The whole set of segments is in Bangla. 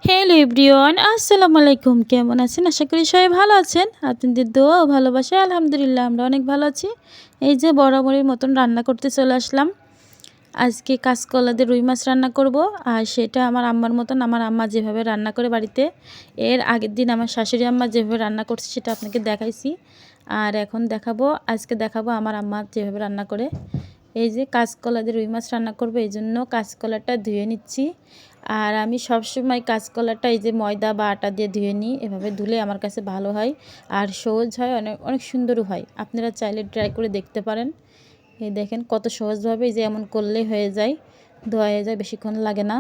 হ্যালো এভরিওয়ান, আসসালামু আলাইকুম। কেমন আছেন? আশা করি সবাই ভালো আছেন। আপনাদের দোয়া ও ভালোবাসায় আলহামদুলিল্লাহ আমরা অনেক ভালো আছি। এই যে বরাবরের মতন রান্না করতে চলে আসলাম। আজকে কাঁচকলা দিয়ে রুই মাছ রান্না করব। আর সেটা আমার আম্মার মতন, আমার আম্মা যেভাবে রান্না করে বাড়িতে, এর আগের দিন আমার শাশুড়ি আম্মা যেভাবে রান্না করছে সেটা আপনাকে দেখাইছি। আর এখন আজকে দেখাবো আমার আম্মা যেভাবে রান্না করে। এই যে কাঁচকলা দিয়ে রুই মাছ রান্না করব, এই জন্য কাঁচকলাটা ধুয়ে নিচ্ছি। আর আমি সবসময় কাঁচকলাটা এই যে ময়দা বা আটা দিয়ে ধুয়ে নিই। এভাবে ধুলে আমার কাছে ভালো হয় আর সহজ হয়, অনেক অনেক সুন্দরও হয়। আপনারা চাইলে ট্রাই করে দেখতে পারেন। এই দেখেন কত সহজভাবে এই যে এমন করলেই হয়ে যায়, ধোয়া হয়ে যায়, বেশিক্ষণ লাগে না।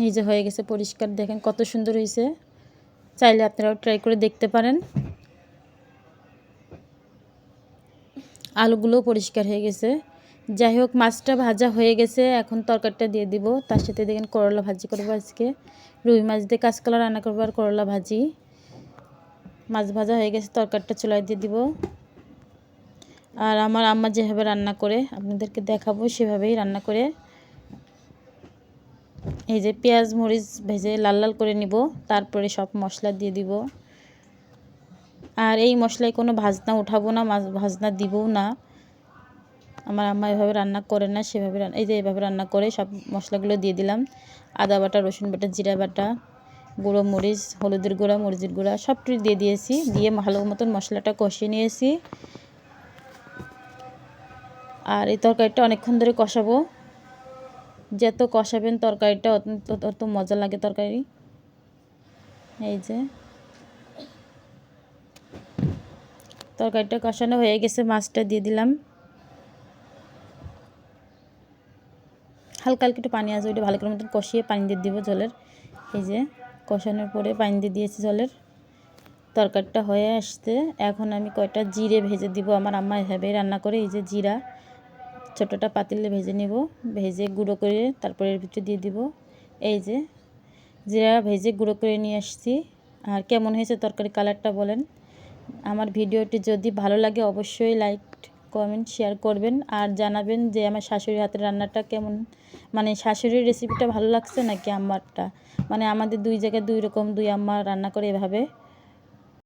এই যে হয়ে গেছে পরিষ্কার, দেখেন কত সুন্দর হয়েছে। চাইলে আপনারাও ট্রাই করে দেখতে পারেন। আলুগুলোও পরিষ্কার হয়ে গেছে। যাই হোক, মাছটা ভাজা হয়ে গেছে, এখন তরকারিটা দিয়ে দিব। তার সাথে দেখেন করলা ভাজি করবো আজকে। রুই মাছ দিয়ে কাঁচকলা রান্না করবো আর করলা ভাজি। মাছ ভাজা হয়ে গেছে, তরকারিটা চুলায় দিয়ে দিব। আর আমার আম্মা যেভাবে রান্না করে আপনাদেরকে দেখাবো, সেভাবেই রান্না করে। এই যে পেঁয়াজ মরিচ ভেজে লাল লাল করে নিব, তারপরে সব মশলা দিয়ে দিব। আর এই মশলায় কোনো ভাজনা উঠাবো না, ভাজনা দিবও না। আমার আম্মা এভাবে রান্না করে না, সেভাবে এই যে এভাবে রান্না করে সব মশলাগুলো দিয়ে দিলাম। আদা বাটা, রসুন বাটা, জিরা বাটা, গুঁড়ো মরিচ, হলুদের গুঁড়া, মরিচের গুঁড়া সবটি দিয়ে দিয়েছি। দিয়ে ভালো মতন মশলাটা কষিয়ে নিয়েছি। আর এই তরকারিটা অনেকক্ষণ ধরে কষাবো। যত কষাবেন তরকারিটা অত মজা লাগে তরকারি। এই যে তরকারিটা কষানো হয়ে গেছে, মাছটা দিয়ে দিলাম। হালকা হালকা একটু পানি আছে, ওইটা ভালো করে মতন কষিয়ে পানি দিয়ে দিব জলের। এই যে কষানোর পরে পানি দিয়ে দিয়েছি জলের। তরকারিটা হয়ে আসতে এখন আমি কয়টা জিরে ভেজে দিব। আমার আম্মা এভাবে রান্না করে। এই যে জিরা ছোটোটা পাতিলে ভেজে নেব, ভেজে গুঁড়ো করে তারপরে এর ভিতরে দিয়ে দিব। এই যে জিরা ভেজে গুঁড়ো করে নিয়ে আসছি। আর কেমন হয়েছে তরকারি কালারটা বলেন। আমার ভিডিওটি যদি ভালো লাগে অবশ্যই লাইক কমেন্ট শেয়ার করবেন আর জানাবেন যে আমার শাশুড়ির হাতের রান্নাটা কেমন, মানে শাশুড়ির রেসিপিটা ভালো লাগছে নাকি আম্মারটা। মানে আমাদের দুই জায়গায় দুই রকম, দুই আম্মা রান্না করে এভাবে।